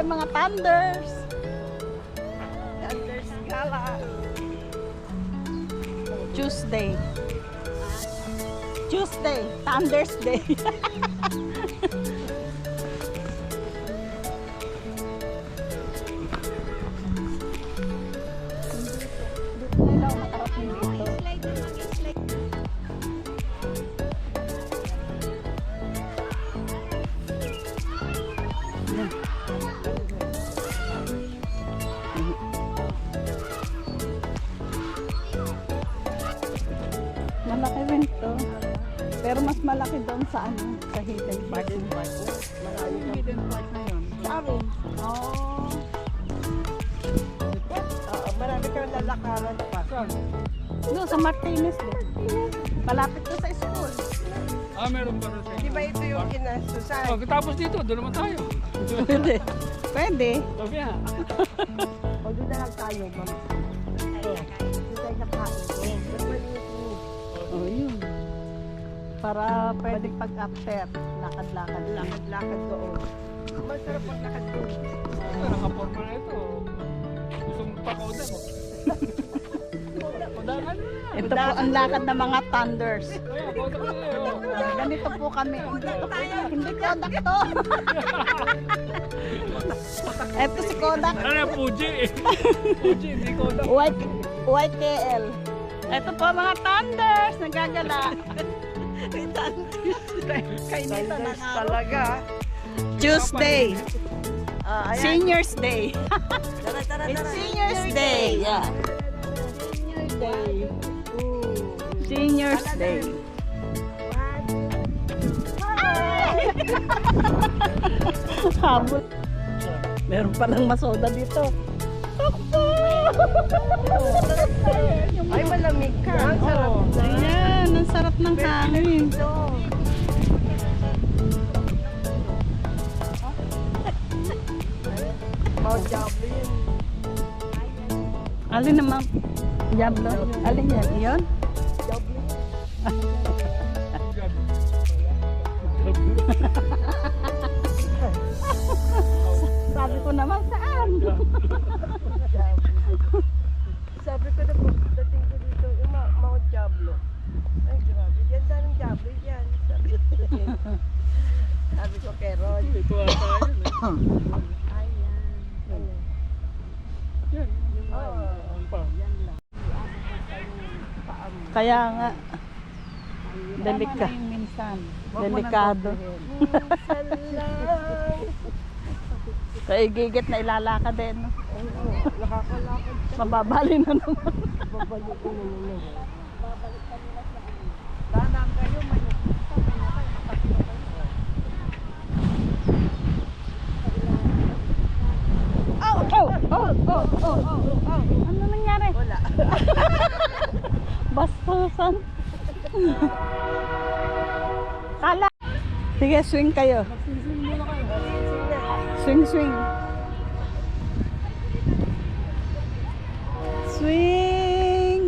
mga Thunders. Thunders Gala. Tuesday. Tuesday, Thunders Day. Malaki rin to. Pero mas malaki doon sa ano, sa Hidden Park. Malayo na. Hidden Park na yun. Sa amin. Oh. Oo, marami kang lalakaran pa. Saan? Doon sa Martinez din. Malapit to sa school. Ah, meron pa rin sa Di ba ito yung kinasusan? Oh, tapos dito, doon naman tayo. Pwede. Pwede. Sabi nga. O doon na lang tayo, ma'am. Doon tayo nakain. Doon maliit mo. Oh, yun. Para pwede pag-after, lakad-lakad lang. Lakad-lakad doon. Masarap ang lakad doon. Ito, nakaporma na ito. Gusto mong pakoda mo. Koda ka na. Ito po ang lakad ng mga Thunders. Oh, koda ka na yun. Ganito po kami. Hindi Kodak to. Ito si Kodak. Ano na, Fuji eh. Fuji, hindi koda. YKL. Ito po mga Thunders. Nagagala. Kainita na Thunders talaga. Tuesday. Ayan. Seniors Day. Tara, tara, It's tara. Seniors Day. Yeah. Seniors Day. Seniors Day. Habol. Meron palang masoda dito. Ay, malamig ka. Ang sarap. Ayan, ang sarap ng hangin. Mount Diablo yun. Alin naman? Diablo? Alin yan? Yun? Diablo. Sabi ko naman, saan? Sabi ko na pagdating ko dito, yung Mount Diablo. Ay, grabe. Ganda ng Diablo yan. Sabi ko kay Rod. Ito ata yun eh. Ayan. Ayan. Yan. Oo. Ang pa. Kaya nga, delikado. Minsan lang. Kaya gigit na ilalakad din. No? Oo, nakakalakad ka. Mababali na naman. Babalik ko naman. Danang kayo, may Oh. Ano nangyari? Wala. Bastusan. Kala. Sige, swing kayo. Swing, swing. Swing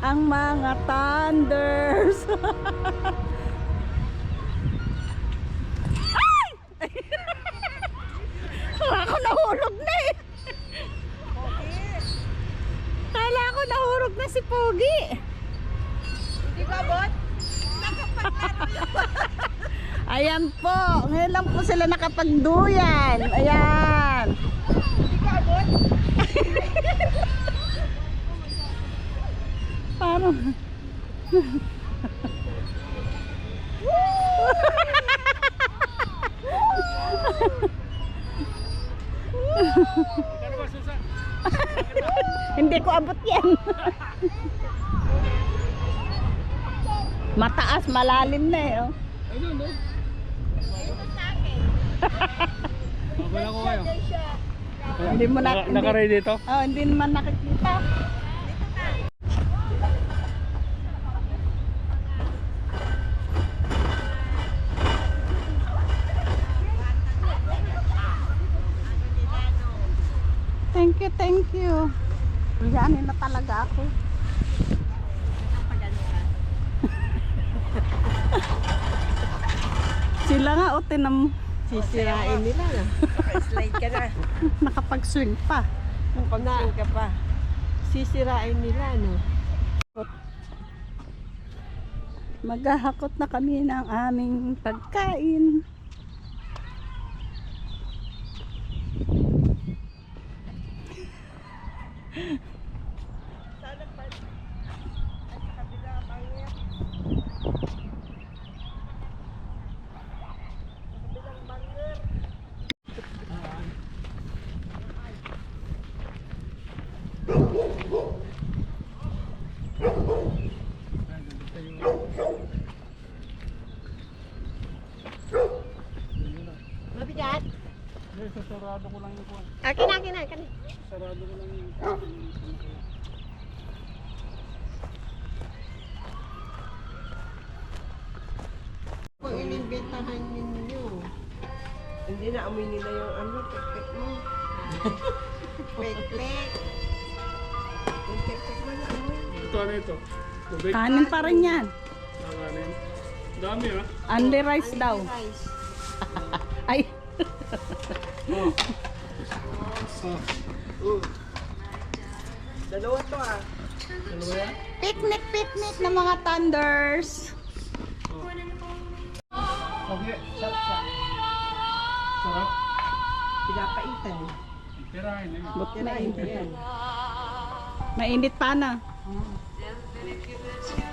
ang mga Thunders. Ay! Ako nahulog na eh. Kala ko nahurog na si Pogi. Hindi ka bot? Ayan po. Ngayon lang po sila nakapagduyan. Ayan. Hindi ka bot? Parang... Pero ba, Susan? Hindi ko abot yan. Mataas, malalim na eh. Oh. Ayun, no? Wala ko kayo. Hindi mo na... Naka-ready ito? Oh, hindi naman nakikita. Thank you. Lihanin na talaga ako. Sila nga o Sisirain nila na. Naka-slide ka na. Nakapag-swing pa. Nakapag-swing ka pa. Sisirain nila, no? Maghahakot na kami ng aming pagkain. Sana pa. Ay, sa kabila, pangit. Sa kabilang banger. Mabigat? Hindi, sasarado ko lang yung kuwan. Akin. Sarado ko lang yung Kung inimbentahan ninyo. Hindi na amoy nila yung ano, pek-pek mo. Pek-pek. Yung pek-pek mo na amoy. Ito, ano ito? Tubig? Kanin pa rin yan. Nakanin. Dami ha? Only rice daw. Rice. Ay, Oh. Oh. Dalawa to ah. Dalawa yan? picnic ng mga thunders. Okay. Sarap. Sarap. Pinapaitan. Tirahin eh. But Tirahin ko yan. mainit pa na.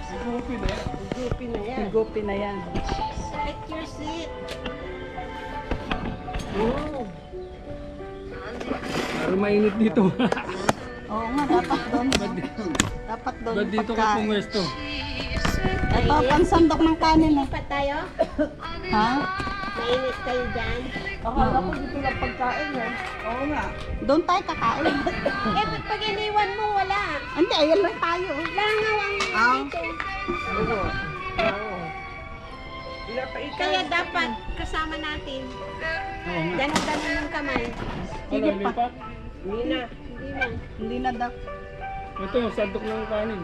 Igupi na yan. Gupi na yan. Higupi na yan. Take your seat. Oh. Pero mainit dito. Oo nga, dapat doon. Dapat doon. Ba't dito ka pagkain. pumwesto? Ito, pansandok ng kanin. Pa tayo? Ha? Mainit kayo dyan? Akala ko dito lang pagkain eh. Oo nga. Doon tayo kakain. Eh, ba't pag iniwan mo, wala? Hindi, ayan lang tayo. Langaw ang dito. Oo. Kaya dapat kasama natin. Oo nga. Ganun ng kamay. Sige Ano, pa. lipat? Hindi na. Hindi na daw. Ito, sandok ng kanin.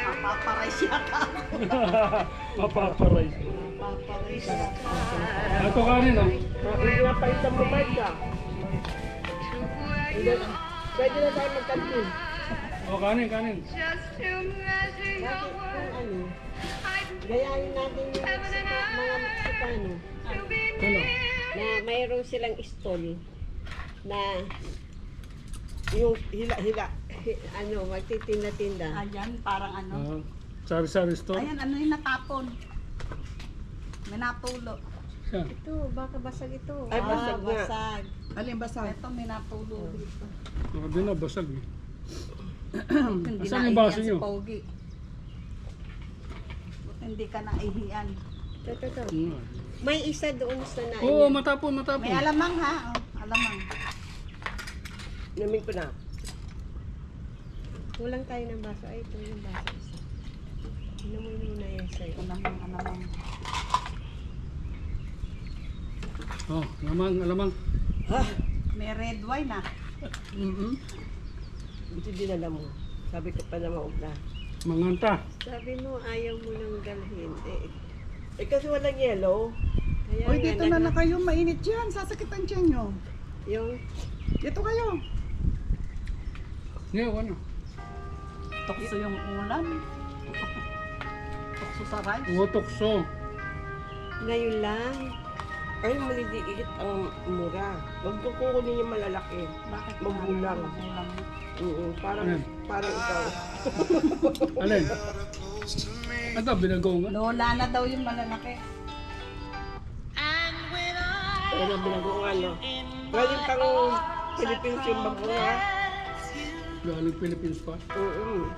Mapaparay siya ka. Mapaparay. Mapaparay siya ka. Ito kanin oh. Hindi na pa isang mamay ka. Pwede na tayo magkantin. Oh, kanin, kanin. Bakit kung ano? Gayahin natin yung mga Meksikano. Ano? Na mayroon silang stall na yung hila-hila ano magtitinda-tinda. Ayan, parang ano. Sari-sari store. Ayan, ano yung natapon. May natulo. Siya. Ito, baka basag ito. Ay, basag nga. Basag. Alin basag? Ito, may natulo dito. Sabi na, basag eh. Hindi Asan yung baso naihiyan si nyo? Pogi. Buti hindi ka naihiyan. Ito. Hmm. May isa doon sa Oo, matapon, matapon. May alamang ha. Oh, alamang. Namin ko na. Kulang tayo ng baso. Ay, ito yung baso isa. Inamoy muna yan sa'yo. Alamang. Oh, alamang, alamang. May red wine ah. Ito dinala mo. Sabi ko pa na maog na. Manganta. Sabi mo, ayaw mo nang dalhin. Eh kasi walang yellow. Kaya Uy, nga, dito na kayo. Mainit yan. Sasakitan tiyan nyo. Yung, Dito kayo. Ngayon, ano? Tukso yung ulan. Tukso sa rice. Utokso. ngayon lang. Ay, maliliit ang mura. Huwag ko kukunin yung malalaki. Bakit? Magulang. Magulang. Parang, Ayan. parang ikaw. Alin? Ito, binagong nga. Lola na daw yung malalaki. Pero binagungan, no? Galing pang Philippines yung bagunga. Galing Philippines pa. Oo.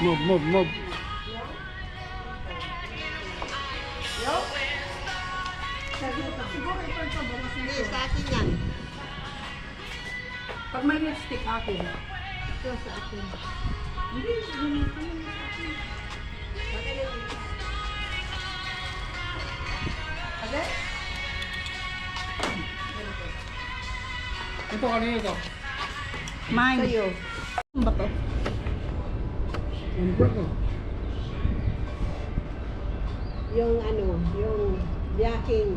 Mob. Hindi, sa akin yan. Pag may lipstick akin. Ito sa akin. Hindi, ganito yung Ito, kanina ito. Mine. Sa'yo. Ano ba to? Ano ba ito? yung yung biyaking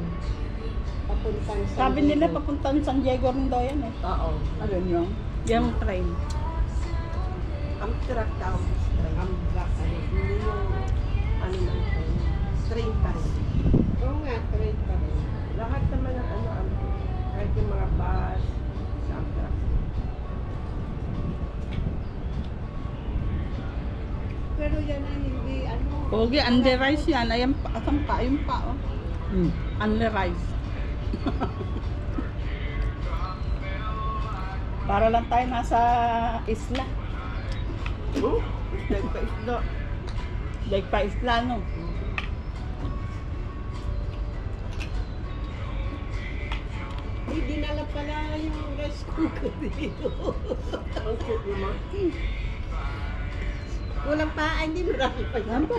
papuntang San Sabi nila Diego. papuntang San Diego rin daw yan eh. Oo. Ano yun? Yung train. Amtrak daw. Amtrak, Hindi yung ano ng train. Train pa rin. Oo nga, train pa rin. Lahat naman ng kahit yung mga bus, sa Amtrak. Pero yan ay hindi Pogi, under rice yan. Ayan pa, asan pa? Ayun pa oh. Hmm. Under rice. Para lang tayo nasa isla. Isda. Like pa isla, no? Hindi dinala pala yung rice cooker dito. Ang cute mo. Kulang pa, ay, hindi marami pa yan. Yan po.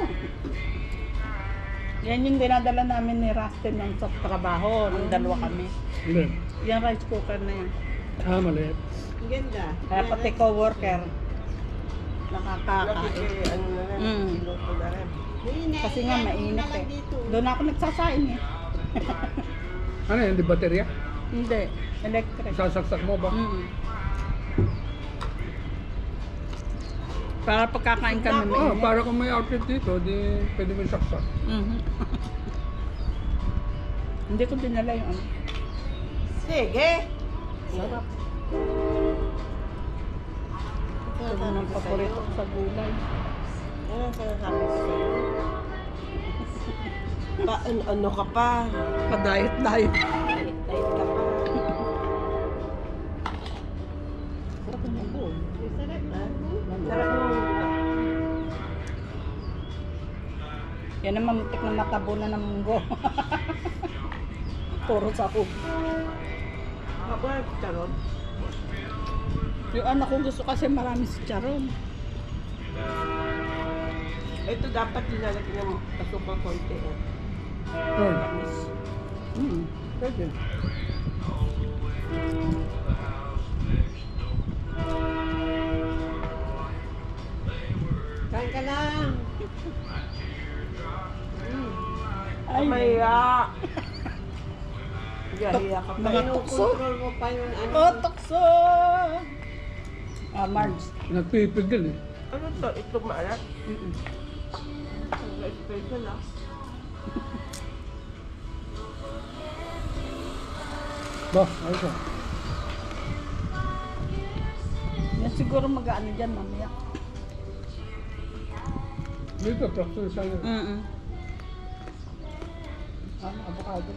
Yan yung dinadala namin ni Rustin ng sa trabaho. Nung dalawa kami. Hindi. Yung rice cooker na yan. Maliit. Ang ganda. Kaya pati co-worker. Lagi Nakakakain. kay ano na rin. Mm. Piloto na rin. Kasi nga mainit eh. Doon ako nagsasain eh. Ano yan? Di baterya? Hindi. Electric. Sasaksak mo ba? Mm. Para pagkakain kami Ah, mainit. para kung may outlet dito, di pwede mo saksak. Mhm. Hindi ko dinala yung ano. Sige! Sarap. Ito na ng paborito ko sa gulay. Ano ang sinasabi ko sa'yo? Ano ka pa? Pa-diet. Diet ka pa. Sarap ng buo. Sarap na. Sarap mo. Yan naman muntik na matabo na ng munggo. Puro sahog. Kapag charot. Yung anak ko gusto kasi marami si Charon. Ito dapat dinalagyan ng asukal konti. Oh, pwede. Kain ka lang. Ay, Maya! Gahiya ka pa. Mga tukso. Kinukontrol mo pa yung Oh, tukso! Marge. Nagpipigil eh. Ano to? Ito maalat? Mm-mm. Special ah. Ba, ayos ah. Yan siguro mag-ano dyan mamaya. Dito, prakso sa iyo. Mm-mm. Avocado.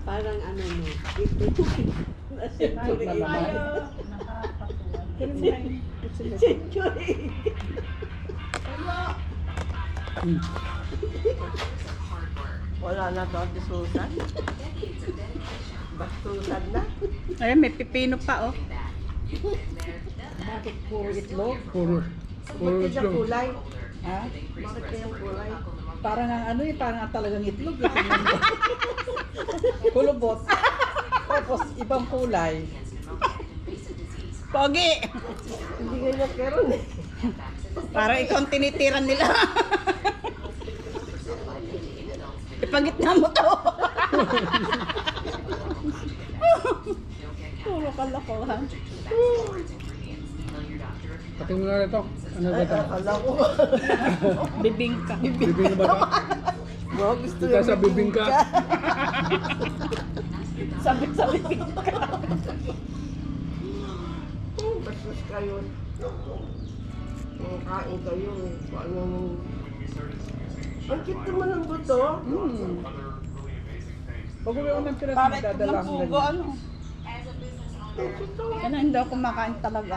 parang ano mo. Ay, babae. Century. Hmm. Wala na to, Ate Susan. Bastusan na. Ay, may pipino pa, oh. Bakit puro itlog? Puro Bakit yung itlog. kulay? Ha? Bakit kayang kulay? Parang ang ano eh, parang ang talagang itlog. Eh. Kulubot. Tapos ibang kulay. Pogi! Hindi ganyan keron eh. Parang ikaw ang tinitiran nila. Ipagitna mo to. Puro kalokohan. Pating mo na rito. Ano ba ito? Akala ko. Bibingka. Bibing ba ito? Wow, gusto Dito sa bibing ka. Sabi sa bibingka. Bastos kayo. Kain kayo eh. Paano nung... Ang cute naman ang buto. Pag uwi ako ng pilas, Para ito magdadala ng akong pugo, ganyan. ano. Ano, hindi ako kumakain talaga.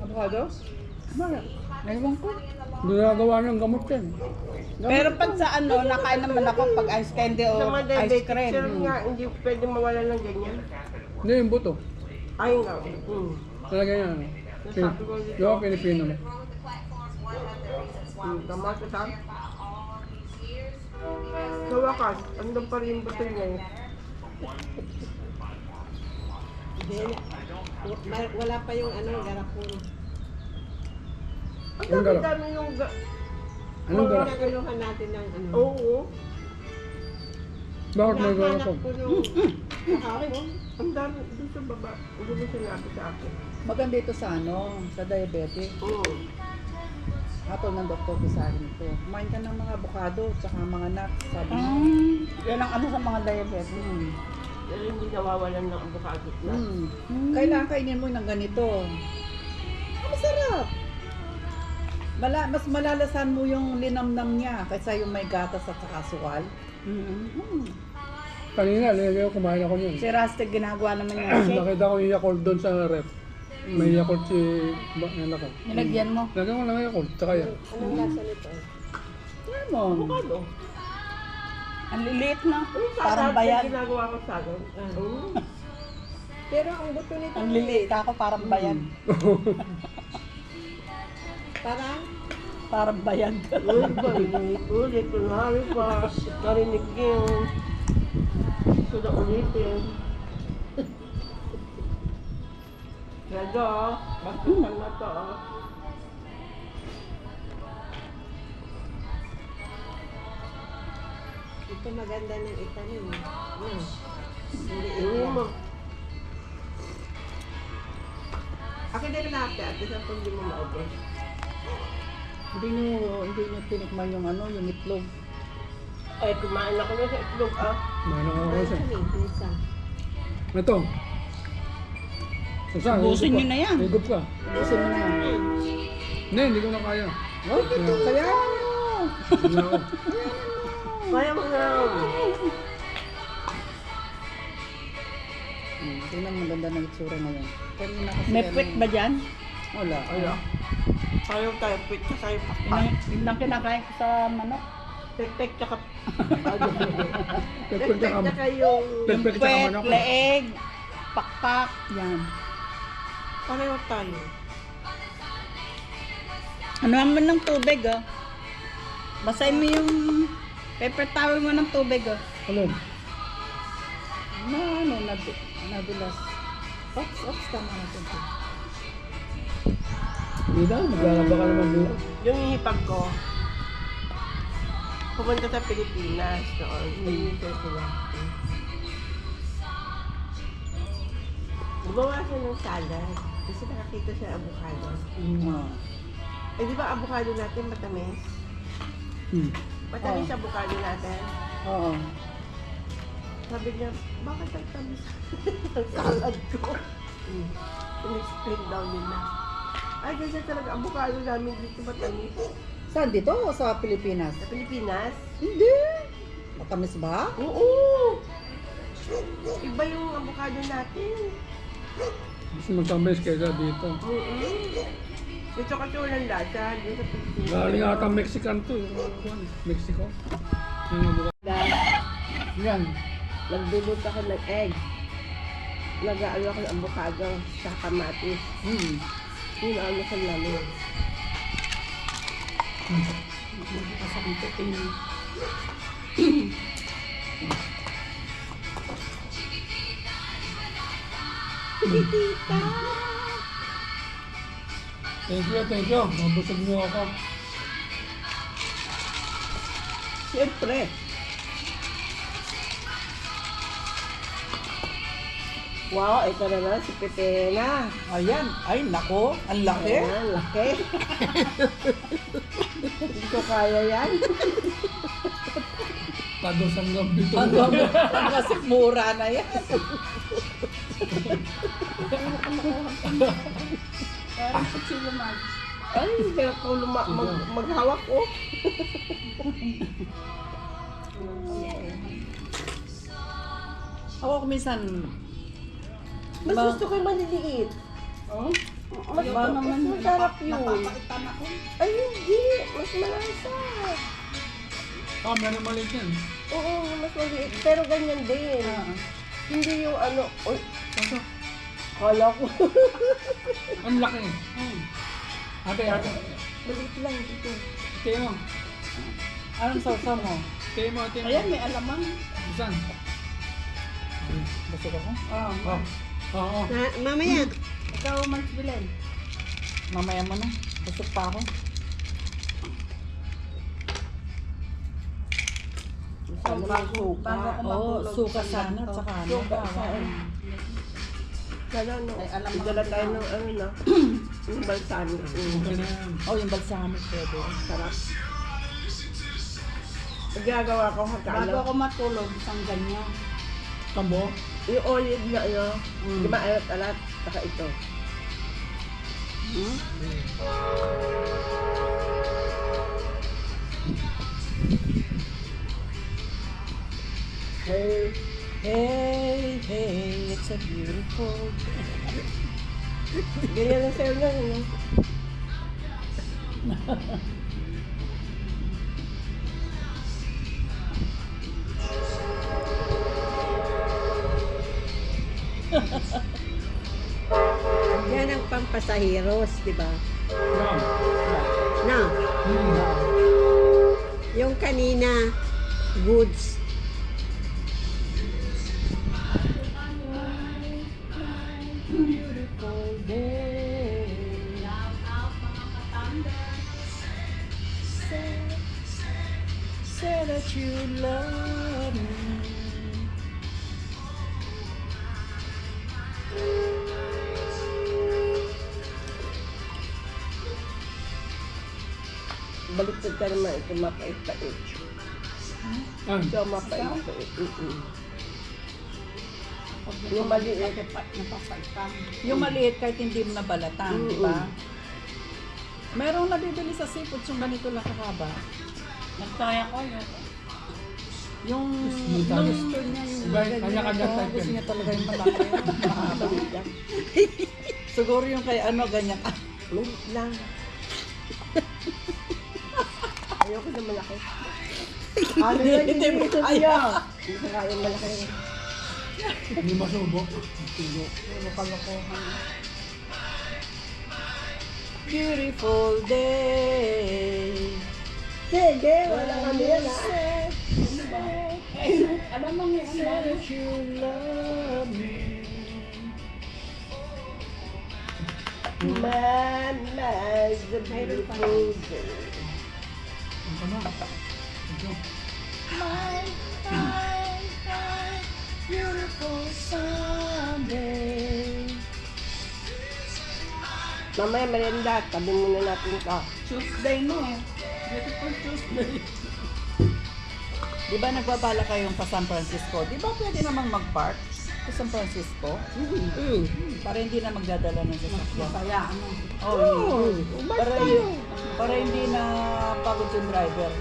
Avocado? Bakit? Naiwan ko. Ginagawa ng gamot yan. Pero pag sa ano, nakain naman ako pag ice candy Sa o mga ice diabetic, cream. sir nga, hindi pwede mawala ng ganyan. Hindi yung buto. Ay nga. Talaga yan. Sabi ko dito. Yung Pilipino mo. Tama ko sa... Sa wakas, andun pa rin yung buto niya eh. Wala pa yung ano, garapon. Ang Yung garap. dami-dami yung... Anong garap? Nakaluhan natin ng ano. Oo. Bakit may garap Nahanap ko? ko nung kahapon. Ang dami doon sa baba. Hindi mo sinabi sa akin. Maganda ito sa ano, sa diabetic. Oo. Atol ng doktor ko sa akin ito. Kumain ka ng mga avocado, tsaka mga nuts, sabi niya. Yan ang ano sa mga diabetic. Pero hindi nawawalan ng avocado na. Kailangan kainin mo ng ganito. Masarap! Mas malalasan mo yung linamnam niya kaysa yung may gatas at saka asukal. Kanina, lagayo kumain ako niyan. Si Rastig ginagawa naman niya shake. Nakita ko yung Yakult doon sa ref. May Yakult si... Ano ko? Nilagyan mo. Lagyan ko lang yung Yakult, tsaka yan. Anong lasa nito? Ano mo? Avocado. Ang liliit na. Parang Parang bayan. ginagawa ko sa akin. Pero ang buto nito, Ang liliit ako, parang bayan. Parang bayan. Ulit, kunwari pa. Narinig yung... Gusto na ulitin. Redo, bakit na to? ito maganda ng itanim. Ano? Hindi mo. Akin din natin at isa pag hindi mo maubos. Hindi nyo tinikman yung ano, yung itlog. Ay, kumain ako na sa itlog ah. Kumain ako kasi. Isa. Ito. Susan, Ubusin nyo na yan. Higup ka. Ubusin mo na yan. Hindi ko na kaya. Kaya Hindi na ako. Kaya mo na. tingnan mo ganda ng itsura ngayon. Kanina kasi May puwit ba dyan? Wala. Ayaw. Ayaw tayo, pwit ka tayo pa. Yun lang kinakain ko sa manok. Tek-tek tsaka... Pepper ka Tek-tek tsaka yung... Pepper ka Puwet, manok. leeg, pakpak, yan. Pareho tayo. Ano naman ng tubig, oh. Basahin mo yung paper towel mo ng tubig, oh. Alin? Nadulas. Ops, tama na ito. Hindi na, maglalaba ka naman bukas. Yung hihipag ko, pumunta sa Pilipinas noon. Nag-issue sila. Gumawa siya ng salad. Kasi nakakita siya ng avocado. Eh di ba avocado natin matamis? Matamis avocado natin. Oo. Sabi niya, bakit ang tamis ang salad ko? In-explain daw nila. Ay, kasi talaga avocado namin dito matamis. Saan dito? O sa Pilipinas? Sa Pilipinas? Hindi. Matamis ba? Oo! Iba yung avocado natin. Mas matamis kaysa dito. Ito kasi walang lasa. Dito sa Pilipinas. Galing ata Mexican to. Mexico. Yung avocado. Yan. Nagdulot ako ng egg. Nag-aalo ako ng avocado sa kamatis. Yun ano sa lamin. Thank you. Mabusog niyo ako. Siyempre. Wow, ito na lang si Pepena. Ayan. Ay, nako. Ang laki. Ayan, laki. Hindi ko kaya yan. Tados hanggang bito. Ang kasip mura na yan. Parang kutsilo mag. Ay, hindi ako maghawak ko. Ako minsan, Mas gusto ko yung maliliit. oh, Mas Ba naman, masarap yun. napapaitan ako. Ay, hindi. Mas malasa. Ah, meron maliit yan. Oo, mas maliit. Pero ganyan din. Hindi yung ano. Uy, kala ko. Ang laki. Ate. Maliit lang dito. Ate mo. Anong sausaw mo? Ate mo. Ayan, may alamang. Saan? Busog ako? Oh. Oo. Mamaya. Ikaw, Mars Belen. Mamaya mo na. Busog pa ako. Sana may suka. Bago ako matulog. Suka sana. At saka ano. Suka, bawang. Sana, no? Ay, alam mo Dala na. tayo ng ano, no? Yung balsamic. Okay na yan. Oh, yung balsamic pwede. Sarap. Nagagawa ko Bago hakalo. ako matulog, isang ganyan. Tambo. Yung olive na ano, di ba alat-alat, saka ito. Hey, Hey, hey, it's a beautiful day. ganyan lang sa'yo lang, no? Yan ang pampasahiros, di ba? Yan. Na, yung kanina, goods. Beautiful day. Say that you love me. Baliktad ka naman, ito mapait-pait. Yan. Ito mapait-pait. Yung maliit. Yung maliit kahit hindi mo nabalatan, di ba? Merong nabibili sa seafood yung ganito lang kakaba. Nagtaya ko yun. Yung Talos. gusto niya yung Iba, ganyan. kanya-kanya Oo, type gusto yan. niya talaga yung malaki. Mahaba. Siguro yung kay ano ganyan. Maliit lang. Ayoko na malaki. Ano yan, hindi mo ito siya. Hindi ka kaya malaki. Hindi masubo. Beautiful day. Sige, wala kami yan ha. Alam mo nga, Say that you love me. Man, man's a beautiful day. Ano na? Ito. Beautiful Sunday. Mamaya merienda, tabi muna natin ito. Tuesday na eh. Beautiful Tuesday. Di ba nagbabala kayong pa San Francisco? Di ba pwede namang mag-park sa San Francisco? Para hindi na magdadala ng sasakyan. kaya ano. Oh, Umas para, tayo. para hindi na pagod yung driver.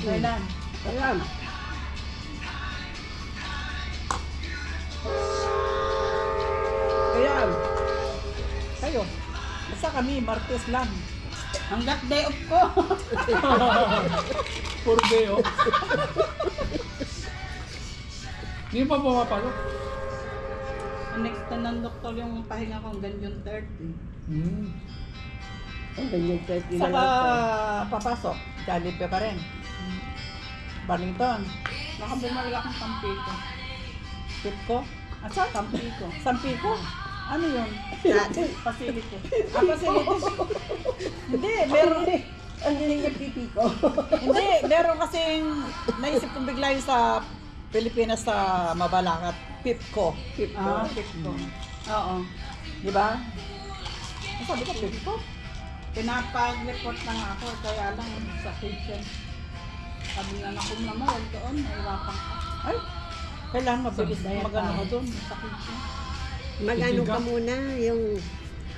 Kailan? Ayan. Ayan. Kayo. Basta kami, Martes lang. Hanggat day off ko. Puro day, oh. Hindi pa pumapalo. Next na ng doktor yung pahinga kong ganyan 30. Ang ganyan 30 na Saka lang ito. papasok. Jollibee pa rin. Barlington. Baka bumalik akong Tampico. Tipco. At sa Tampico. Sampico. Ano yun? Facility. Facilities. Hindi, meron. Ang galing yung pipi ko. Hindi, meron kasing naisip kong bigla yung sa Pilipinas sa Mabalacat. Pipco. Ah, Tipco. Oo. Di ba? Ang sabi ko, Pipco? Pinapag-report na nga ako, kaya lang sa kitchen. Sabi nga na kung naman, huwag doon, nahirapan ka. Ay, kailangan mabilis Dahil magano ka doon. Sa kitchen. Mag-ano ka muna, yung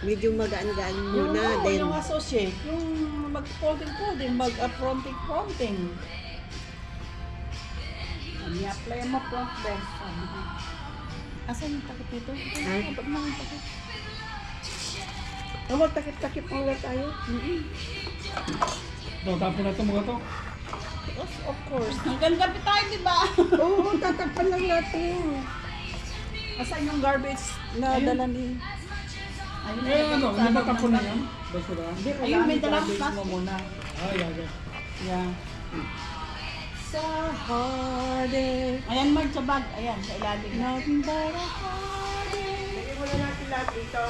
medyo magaan-gaan muna. Yung, Then, yung associate, yung mag-folding, mag-fronting. I-apply mo front desk. Sabi ko. Asan yung takip dito? Ay. Ba't naman takip? Oh, magtakip-takip muna tayo. Ito, tapon na ito mga to. Of course. Hanggang gabi tayo, di ba? Oo, tatakpan lang natin. Asan yung garbage na dala ni... Eh, ano, hindi ba tapon na yan? Basura? Hindi, Ayun, kailangan may dalang garbage mo muna. Ay, aga. Yeah. Sa heart heartache. Ayan, Mark, sa bag. Ayan, sa ilalim. Nothing but a heartache. Lagyan mo na natin lahat ito.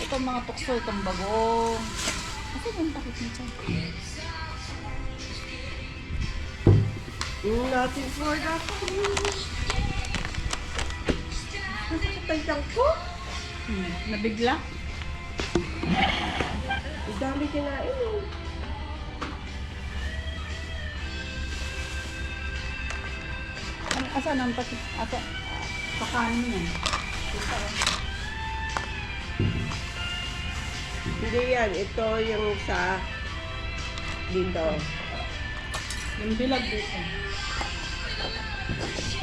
Itong mga tukso, itong bagong. Kasi yung takip nito. Nothing for the Nasakit ang tiyan ko. Nabigla. Ang dami kinain eh. Asan ang takip? Pakanin niya. Hindi yan. Ito yung sa dito. Yung bilag dito.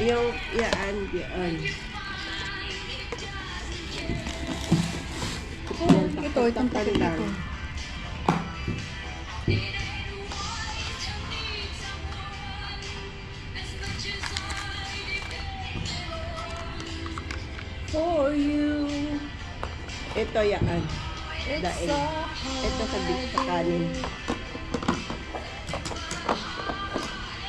Yung yan. Ito, itong takip nito. For you. Ito yan. Daig. Ito sa sa kanin.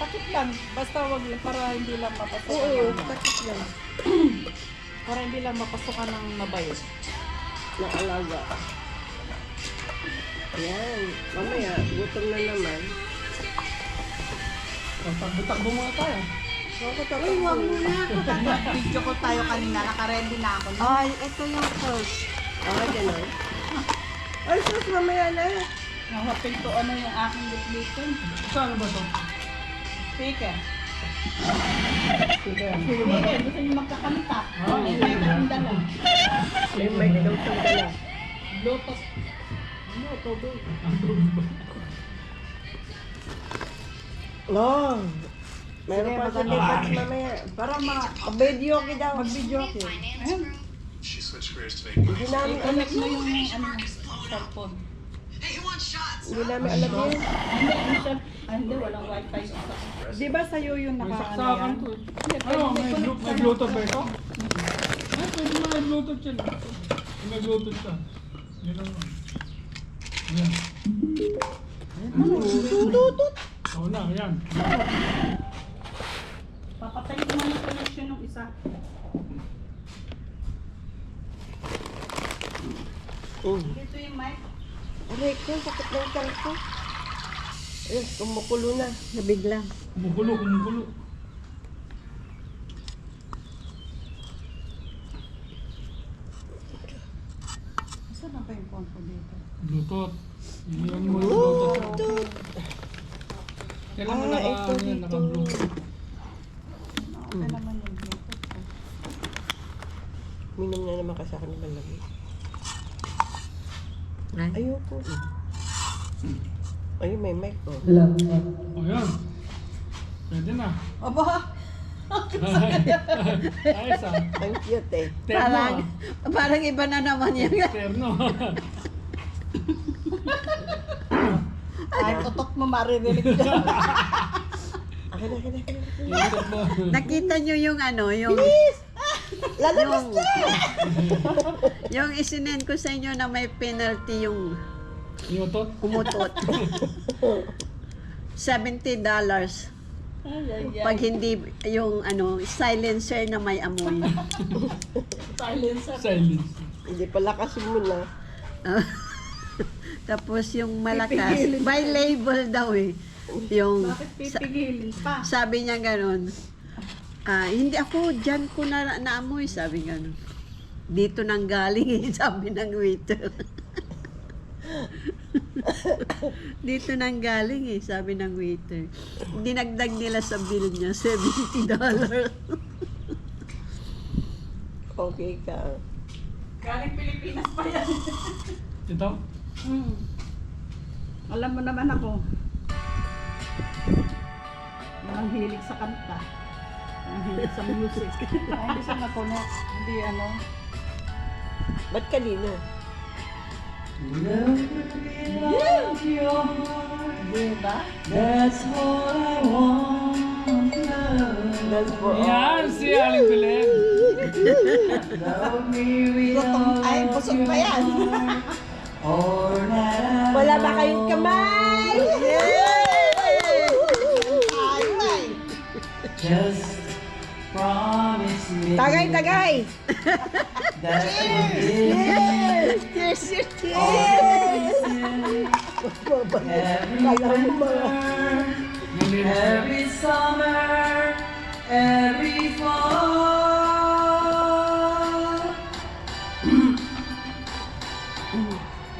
Takip lang. Basta wag lang, para hindi lang mapasukan. Oo, ng- takit lang. Para hindi lang mapasukan ng mabayo. Ng alaga. Yan. Mamaya, gutom na naman. Takbo-takbo muna tayo. Ako tapos wag mo na. Video ko tayo kanina. Naka-ready na ako. Ay, ito yung sauce. Ah, ganun. Ay, sauce mamaya na. Nahapin ko ano yung aking bitbitin. Saan ba to? Speaker. Sige. Speaker. Gusto niyo magkakanta. May mic ang dala. May mic daw sa dala. Bluetooth. Ano, tubig. Long. Meron Sige, pa sa maganda. lipat mamaya. Para Video ki daw. mag-video ko. Ayun. She switched careers to make Hindi namin alam Connect mo yun. yung ano, cellphone. Hindi namin alam yun. Hindi, yung cell- hindi, walang wifi. Di ba sa'yo yung May naka ano saksakan yan? to. Ano, may Bluetooth ba ito? Ay, pwede mo may Bluetooth yan. May Bluetooth siya. Yan lang. Yan. Oo na, yan. Papatayin ko na yung connection ng isa. Dito yung mic. Aray ko, sakit ng tiyan ko. Ayun, kumukulo na. Nabigla. Kumukulo, kumukulo. Saan na ba yung phone ko dito? Bluetooth. Yan mo yung Bluetooth. Kailan mo Ah, ito ano yan, dito. naka-Bluetooth. Okay naman yung Bluetooth ko. Minom na naman kasi ako ng malamig. Ayoko. Ayun, may mic ko. O yan. Pwede na. Aba! Ayos ah. Ang cute eh. Terno ah. Parang iba na naman yan. Terno. Ay, tutok mo maririnig ka. Akin. Ikot mo. Nakita nyo yung ano, yung... Lalabas yung, na! yung isinend ko sa inyo na may penalty yung Inutot. umutot. $70. Pag hindi yung ano, silencer na may amoy. Silencer. Silence. Hindi pala kasi muna. Tapos yung malakas, by label daw eh. Yung, Bakit pipigilin pa? sabi niya ganun, hindi ako, dyan ko na naamoy, sabi ganun. Dito nang galing eh, sabi ng waiter. Dito nang galing eh, sabi ng waiter. Dinagdag nila sa bill niya, $70. Okay ka. Galing Pilipinas pa yan. Ito? Alam mo naman ako. Ang hilig sa kanta. Ang hilig sa music. Ay, hindi siya na-connect. Hindi ano. Ba't kanina? Diba? That's for all. Yan, si Aling Belen. Gutom. Ay, busog pa yan. Wala ba kayong kamay? Just promise me Tagay! that you'll give me Cheers, cheers, cheers! every winter, every summer, every fall.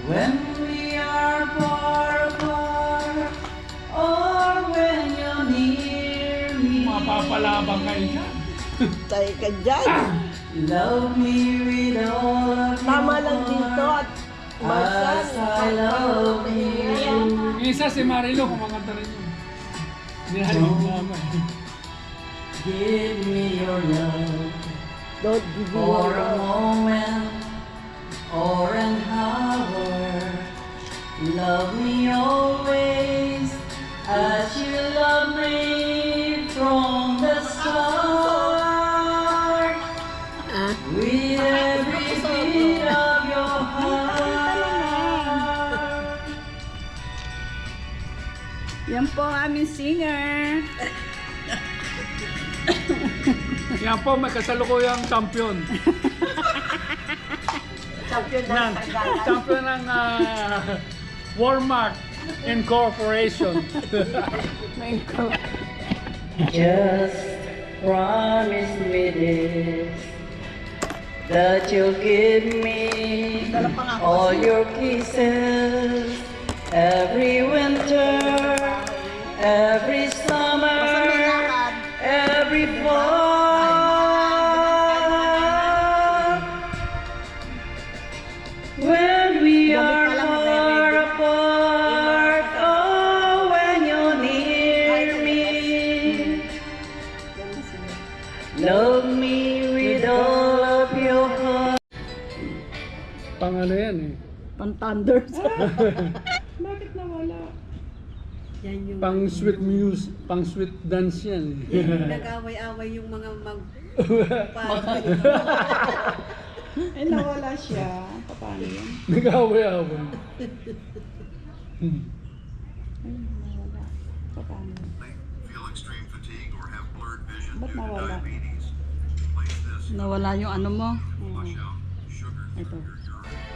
When we are far apart, or when you're near me, Mapapalabang kayo dyan. Tayo ka dyan. love me with all of Tama your lang dito heart, at as I love you. Yung isa si Marilo, kumakanta rin yun. Nihali yung mama. Give me your love Don't give me for a your love. moment or an hour. Love me always as you love me from the start. With every beat of your heart. Yan po ang aming singer. Yan po, may kasalukuyang champion. Champion ng Walmart Incorporation. Just promise me this, that you'll give me all your kisses every winter, every summer, every fall. When we are far apart, oh, when you're near me, love me with all of your heart. Pang ano yan eh. Pan-thunders. Bakit nawala? Yan yung Pang sweet music, pang sweet dance yan eh. nag-away-away yung mga Eh, nawala siya. Paano yun? Nag-away-away. Nawala. Paano yun? Feel extreme fatigue or have blurred vision Ba't due to nawala? diabetes. Place this Nawala yung ano mo. flush out sugar Ito. through your urine.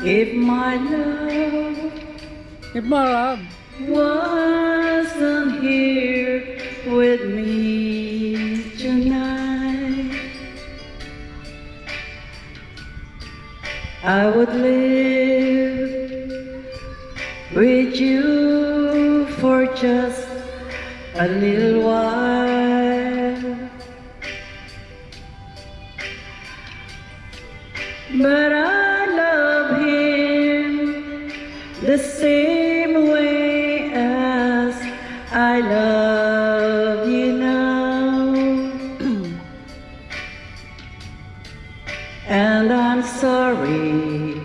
If my love If my love, wasn't here with me tonight, I would live with you for just a little while. But I love him the same way as I love you now. And I'm sorry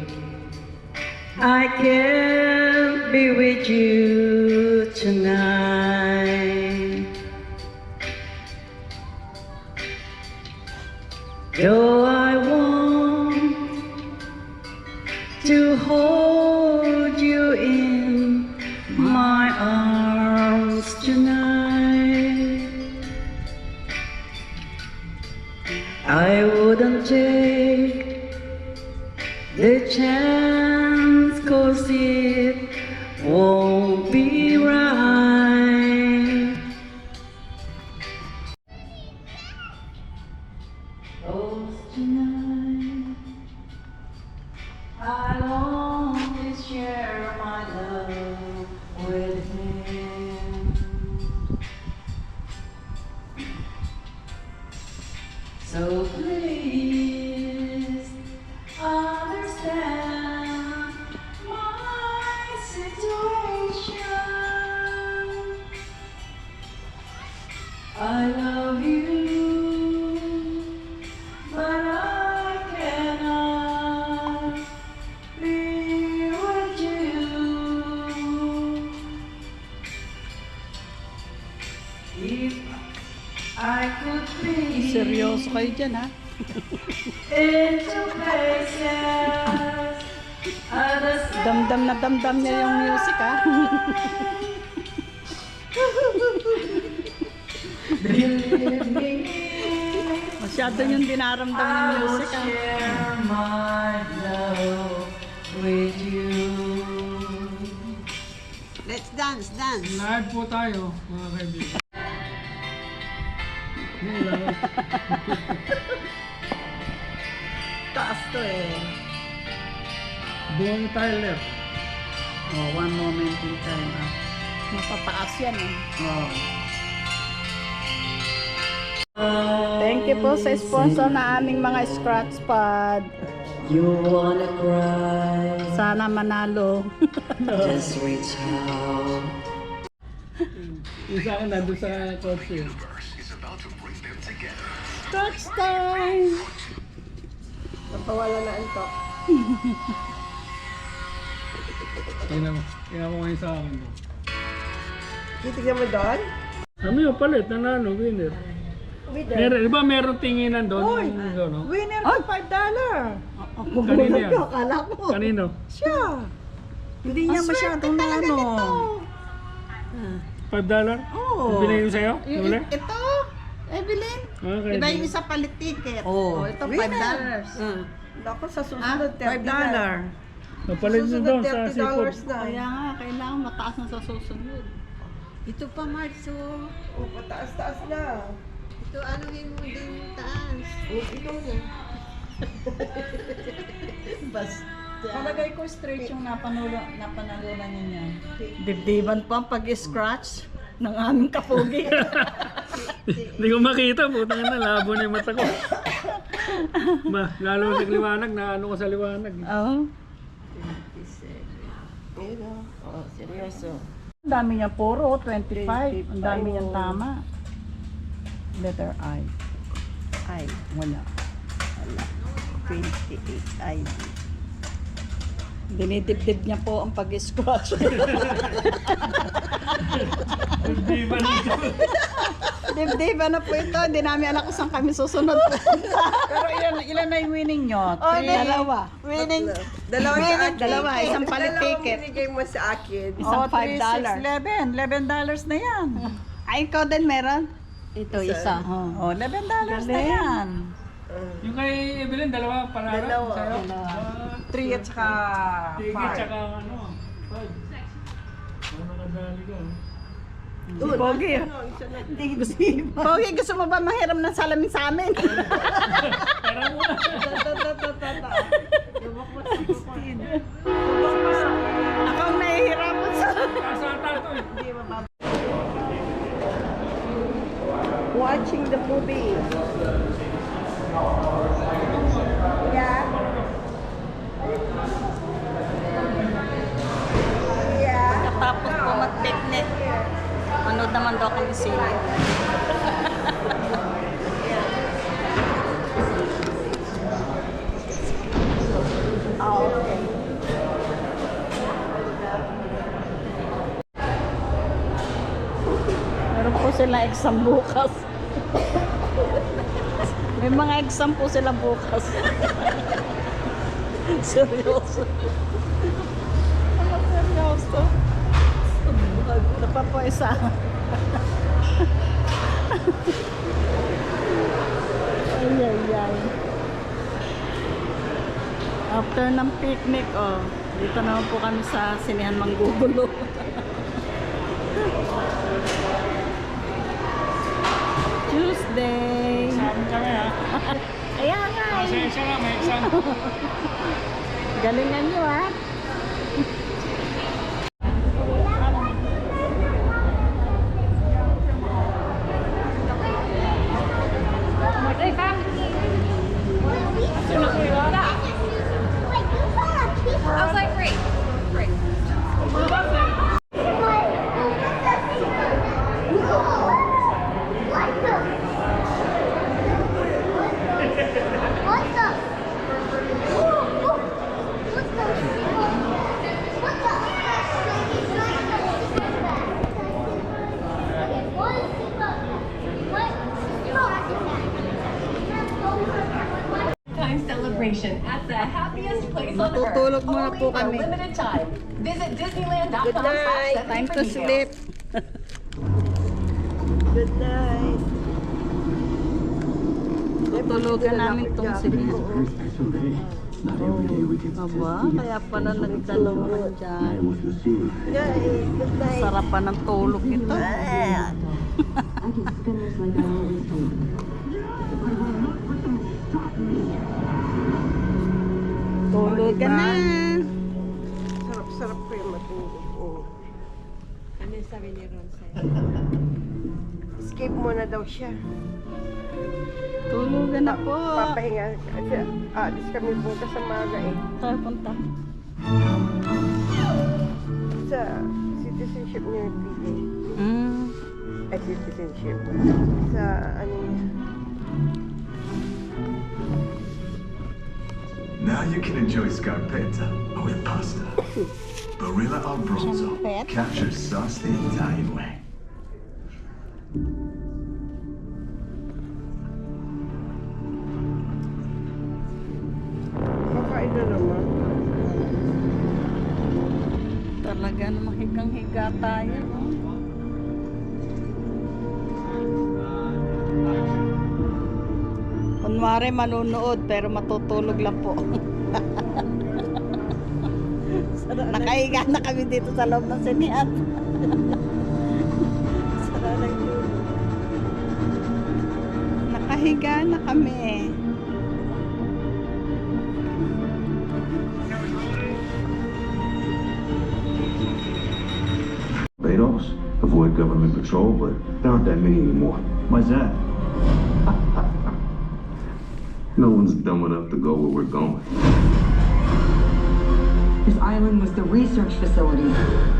I can't be with you tonight. Though I want to hold you in my arms tonight, I wouldn't take the chance, 'cause it won't be right. Oh, tonight I'll only share my love with him. So please understand my situation. seryoso kayo dyan, ha? Damdam na damdam niya yung music, ha? Masyado yung dinaramdam ng music, ha? Let's dance, dance. Live po tayo, mga kaibigan. Taas to, eh. Bonnie Tyler. Oh, one moment in time, ha? Mapataas yan, eh. Oh. Thank you po sa sponsor na aming mga scratch pad. You wanna cry, Sana manalo. just reach out. Yung sa akin, nandun sa kotse. Scratch time! Napawala na antok. Tingnan mo ngayon sa akin. Titignan mo doon? Kami yung palit, nanalo, winner. Meron, di ba meron tinginan doon? No? Winner ko $5. Kanino yan? Akala ko. Kanino? Siya. Hindi niya masyadong na ano. $5? Oo. Binigay ko sa'yo? Wala? Ito, Evelyn. Okay. Diba yung isa palit ticket? Oh. Ito Winner. $5. Ako sa Ah, susunod, $30. Napalit nyo doon sa seafood. $30 na. Kaya nga, kailangan mataas na sa susunod. Ito pa, Marso. Oh, pataas-taas na. Ito, anuhin mo din taas. Oh, ikaw na. Basta. Palagay ko straight Yung napanalunan niya. Dibdiban pa ang pag-scratch ng aming kapugi. Hindi ko makita, putang na, labo na yung mata ko. Lalo sa liwanag, na ano ko sa liwanag. Oo. Oh, seryoso. Ang dami niya puro, 25. Ang dami niyang tama. Letter I. I. Wala. 28. I. Dinidibdib niya po ang pag-scratch. Hindi ba nito? Dibdiba na po ito. Hindi namin alam kung saan kami susunod po. Pero ilan na yung winning nyo? Dalawa. Winning. Dalawa. Isang palit ticket. Binigay mo sa akin. Isang $5. $11 na yan. Ay, ikaw din meron? Ito, isa. Oh, $11 na yan. Yung kay Evelyn, dalawa para Dalawa. sa'yo. 3 at saka Ticket 5. tsaka ano. Ano nakadali ka? Pogi. Pogi, gusto mo ba mahiram ng salamin sa amin? Tara muna. Ako ang nahihirapan sa... Kasata to eh. Watching the movie. Yeah. Yeah. Tapos po mag-picnic. Manood naman daw kami sila. Okay. Meron po sila exam bukas. May mga exam po sila bukas. Seryoso. Ano seryoso? Ito pa po isa. Ay, ay, ay. After ng picnic, oh, dito naman po kami sa Sinihan Manggugulo. Tuesday. Sabi kami ha. Ayan nga. Pasensya na, may exam. Galingan nyo, ha? I was like, great. What's up? po kami. Limited time. Visit Good Disneyland.com/. night. Time to sleep. Good night. Tutulugan namin tong sinihan. Aba, kaya pala nagdalawa ka dyan. Good night. Sarap pa ng tulog ito. Tulugan na. Sarap-sarap ko yung matulog. Oh. Ano yung sabi ni Ron sa'yo? Escape muna daw siya. Tulugan na po. Papahinga. Kasi alis kami bukas sa maga eh. Saan punta? Sa citizenship ni PJ. Ay, citizenship. Sa ano niya. Now you can enjoy scarpetta with pasta. Barilla al Bronzo captures sauce the Italian way. Kakain na naman. Talaga namang higang-higa tayo. No? Kunwari manunood pero matutulog lang po. Nakahiga na kami dito sa loob ng sinihan. Nakahiga na kami. Barbados avoid government patrol, but there aren't that many anymore. Why's that? No one's dumb enough to go where we're going. This island was the research facility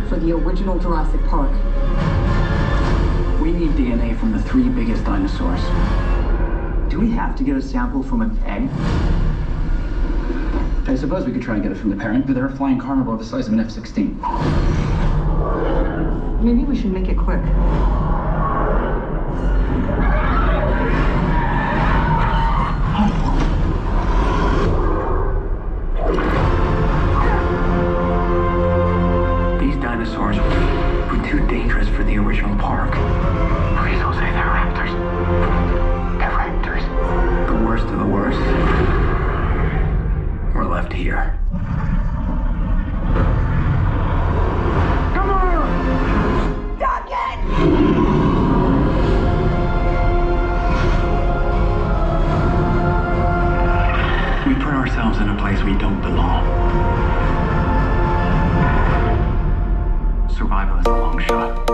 for the original Jurassic Park. We need DNA from the 3 biggest dinosaurs. Do we have to get a sample from an egg? I suppose we could try and get it from the parent, but they're a flying carnivore the size of an F-16. Maybe we should make it quick. These dinosaurs were too dangerous for the original park. Please don't say they're raptors. They're raptors. The worst of the worst. We're left here. We put ourselves in a place we don't belong. Survival is a long shot.